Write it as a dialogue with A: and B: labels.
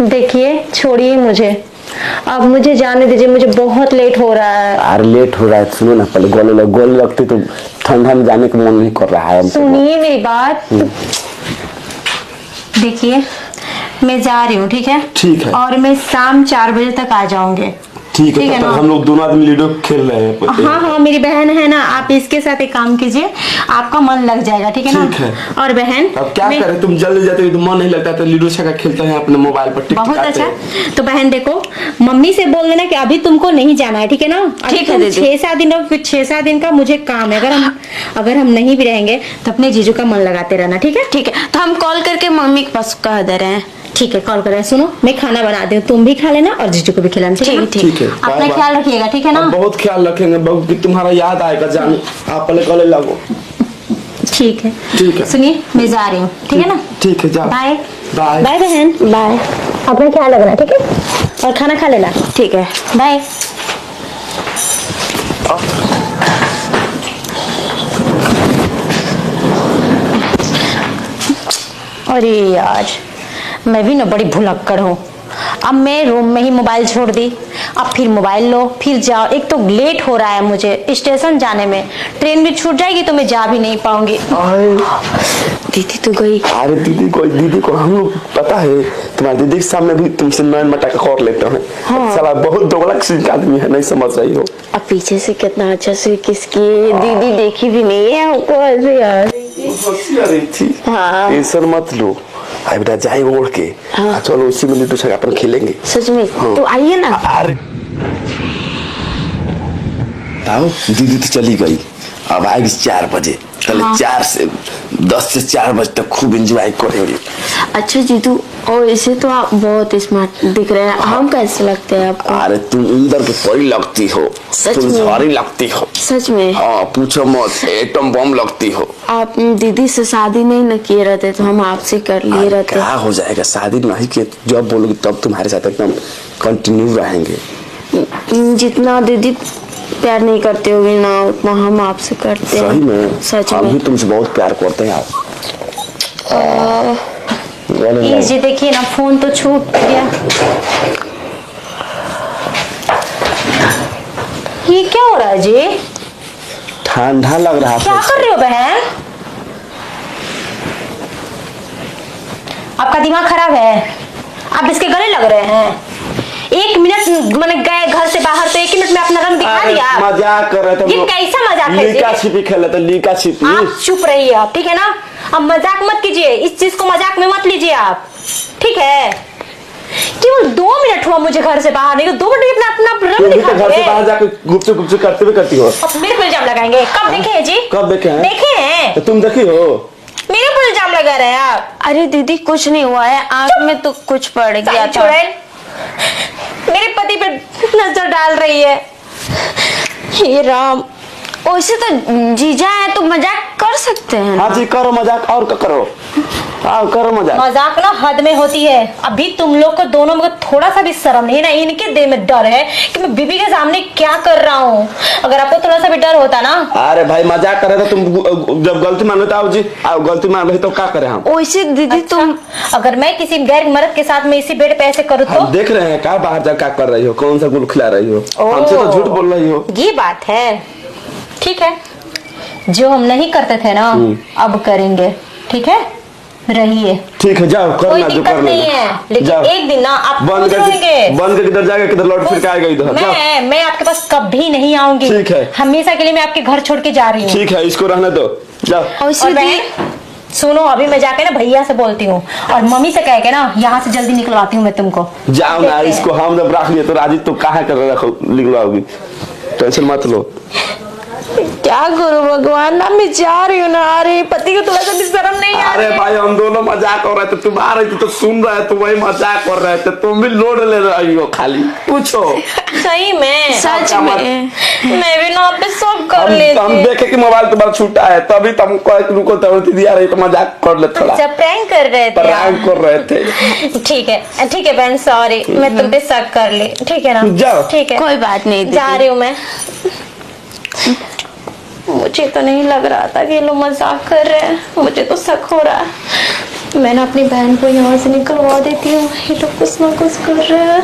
A: देखिए छोड़िए मुझे, अब मुझे जाने दीजिए, मुझे बहुत लेट हो रहा है।
B: अरे लेट हो रहा है, सुनो ना पहले गोली लगती तो ठंडा में जाने का मन नहीं कर रहा है।
A: सुनिए मेरी बात। देखिए मैं जा रही हूँ, ठीक है?
B: ठीक है।
A: और मैं शाम 4 बजे तक आ जाऊंगी।
B: ठीक है, तब तक हम लोग दोनों आदमी लूडो खेल रहे हैं।
A: हाँ हाँ, मेरी बहन है ना, आप इसके साथ एक काम कीजिए, आपका मन लग जाएगा, ठीक है ना?
B: ठीक है।
A: और बहन
B: अब क्या करें, तुम जल्दी जाते हो तो मन नहीं लगता, तो लूडो छक्का खेलते हैं अपने मोबाइल पर।
A: बहुत अच्छा। तो बहन देखो, मम्मी से बोल देना कि अभी तुमको नहीं जाना है, ठीक है ना?
C: ठीक है दीदी।
A: 6-7 दिन का मुझे काम है। अगर हम नहीं भी रहेंगे तो अपने जीजू का मन लगाते रहना, ठीक है?
C: ठीक है, तो हम कॉल करके मम्मी के पास कह दे रहे हैं।
A: ठीक है, कॉल कर रहे हैं। सुनो, मैं खाना बना दी हूँ, तुम भी खा लेना और जीजू को भी खिलाना, ठीक है?
B: ठीक है।
A: अपना ख्याल रखिएगा, ठीक है ना?
B: बहुत ख्याल रखेंगे बहू, कि तुम्हारा याद आएगा जाने। आप पहले कॉलेज लगो।
A: ठीक है।
B: ठीक है।
A: सुनिए मैं जा रही हूँ, ठीक है ना?
B: ठीक है, जाओ।
A: बाय
B: बाय
A: बाय बहन, बाय। अपना ख्याल रखना, ठीक है? और खाना खा लेना।
C: ठीक है,
A: बाय। अरे यार, मैं भी ना बड़ी भुलक्कड़ हूँ। अब मैं रूम में ही मोबाइल छोड़ दी, अब फिर मोबाइल लो फिर जाओ। एक तो लेट हो रहा है मुझे स्टेशन जाने में, ट्रेन भी छूट जाएगी तो मैं जा भी नहीं पाऊंगी।
C: दीदी तो गई।
B: अरे दीदी को हम लोग पता है, तुम्हारी दीदी के सामने भी तुमसे नैन मटाका कर लेते हैं।
A: हाँ।
B: साला बहुत दोगला किस्म का आदमी है, नहीं समझ रही हो।
C: अब पीछे से कितना अच्छा से किसकी दीदी देखी भी नहीं है हमको ऐसे यार।
B: रही थी।
C: हाँ।
B: टेंशन मत लो, अरे बेटा जाए ओढ़ के।
C: हाँ।
B: चलो उसी में लूडो छक्का अपन खेलेंगे।
C: सच में?
B: हाँ।
C: तो आइए ना।
B: अरे आओ, दीदी तो चली गई, अब आएगी 4 बजे। कल
C: हाँ।
B: 10 से 4 बजे तक खूब एंजॉय करेंगे।
C: अच्छा जीतू, और इसे तो आप बहुत स्मार्ट दिख रहे हैं। हम कैसे लगते हैं आपको?
B: अरे तुम इंदर की परी लगती हो,
C: सच
B: तुम
C: में?
B: सारी लगती हो।
C: सच में?
B: हाँ पूछो मत, एटम बम लगती हो।
C: आप दीदी से शादी नहीं न किए रहते तो हम आपसे कर लिए रहते।
B: क्या हो जाएगा, शादी नहीं की जब बोलोगी तब तुम्हारे साथ एकदम कंटिन्यू रहेंगे।
C: जितना दीदी प्यार नहीं करते होगे ना, उतना हम आपसे करते हैं।
B: सही में?
C: सच
B: हम
C: में?
B: भी तुमसे बहुत प्यार करते हैं। आप
A: ये जी देखिए ना, फोन तो छूट गया। ये क्या हो रहा है जी?
B: ठंडा लग रहा
A: क्या कर रहे हो बहन? आपका दिमाग खराब है, आप इसके गले लग रहे हैं। 1 मिनट मैंने गए घर से बाहर तो 1 मिनट में अपना रंग दिखा दिया।
B: मजाक कर रहे थे।
A: ये कैसा मजाक है जी?
B: लीका छिपी खेल रहे थे, लीका छिपी।
A: आप चुप रहिए आप, ठीक है ना? अब मजाक मत कीजिए, इस चीज को मजाक में मत लीजिए आप, ठीक है? केवल 2 मिनट हुआ मुझे घर से बाहर, नहीं तो 2 मिनट में अपना रंग दिखा
B: घर से
A: दिए।
B: बाहर जाकर गुपचुप करते हुए करती हो।
A: अब मेरे पर इल्जाम लगाएंगे? कब देखे हैं जी?
B: कब देखे हैं?
A: देखे हैं?
B: तो तुम देखी हो?
A: मेरे पर इल्जाम लगा रहे हैं आप।
C: अरे दीदी कुछ नहीं हुआ है, आंख में तो कुछ पड़ गया था।
A: चुड़ैल मेरे पति पे नजर डाल रही है।
C: हे राम, वैसे तो जीजा है तो मजाक कर सकते हैं ना?
B: हाँ जी करो मजाक, और क्या करो। हाँ करो मजाक।
A: मजाक ना हद में होती है। अभी तुम लोग को दोनों में थोड़ा सा भी शर्म नहीं है ना? इनके दिल में डर है कि मैं बीबी के सामने क्या कर रहा हूँ। अगर आपको थोड़ा सा भी डर होता ना।
B: अरे भाई मजाक कर रहे थे तुम, जब गलती मान लेते आओ जी, आओ गलती मान रही तो क्या करें हम?
C: वैसे दीदी
A: अच्छा,
C: तुम
A: अगर मैं किसी गैर मर्द के साथ में इसी बेड पे ऐसे करूँ तो?
B: हम देख रहे हैं क्या बाहर जा क्या कर रही हो, कौन सा गुल खिला रही हो।
A: ओह,
B: हमसे तो झूठ बोल रही हो।
A: ये बात है, ठीक है? जो हम नहीं करते थे ना अब करेंगे, ठीक है? रहिए।
B: ठीक है जाओ
A: कोई
B: करना जो
A: दिक्कत
B: करना।
A: नहीं है, लेकिन एक दिन ना आप खुद रहेंगे।
B: बंद करके किधर जाएगा, किधर लौट फिर के आएगा इधर। जाओ।
A: मैं आपके पास कभी नहीं आऊंगी।
B: ठीक है।
A: हमेशा के लिए मैं आपके घर छोड़ के जा रही हूँ।
B: ठीक है, इसको रहने दो, जाओ।
C: वैसे
A: और
C: दी-
A: सुनो, अभी मैं जाके ना भैया से बोलती हूँ और मम्मी से कह के ना यहाँ से जल्दी निकलवाती हूँ मैं तुमको।
B: जाओ ना,
A: देखते हैं।
B: इसको हम जब रख लिए तो राजी तो कहा कर रखो निकलवाओगी, टेंशन मत लो।
C: क्या करूं भगवान, ना मैं जा रही हूँ ना। अरे पति को थोड़ा सा भी शर्म नहीं आ
B: अरे
C: रही है?
B: भाई हम दोनों मजाक कर रहे थे, तुम आ रही थी तो सुन रहे थे, वही मजाक कर रहे थे, तुम भी लोड ले रही हो खाली। पूछो
A: सही में?
C: सच में?
A: मैं भी ना पे सब कर
B: हम
A: लेती।
B: देखे कि मोबाइल तुम्हारा छूटा है, तभी तुम रुको तो दिया रही तो मजाक कर ले थोड़ा।
A: अच्छा, प्रैंक कर रहे थे
B: प्रैंक
A: आप?
B: कर रहे थे।
A: ठीक है बहन, सॉरी मैं तुम पे शक कर ली, ठीक है ना?
B: जाओ।
A: ठीक है,
C: कोई बात नहीं दीदी।
A: जा रही हूँ मैं। मुझे तो नहीं लग रहा था कि ये लोग मजाक कर रहे हैं, मुझे तो शक हो रहा है। मैं ना अपनी बहन को यहाँ से निकलवा देती हूँ, ये लोग कुछ ना कुछ कर रहे हैं।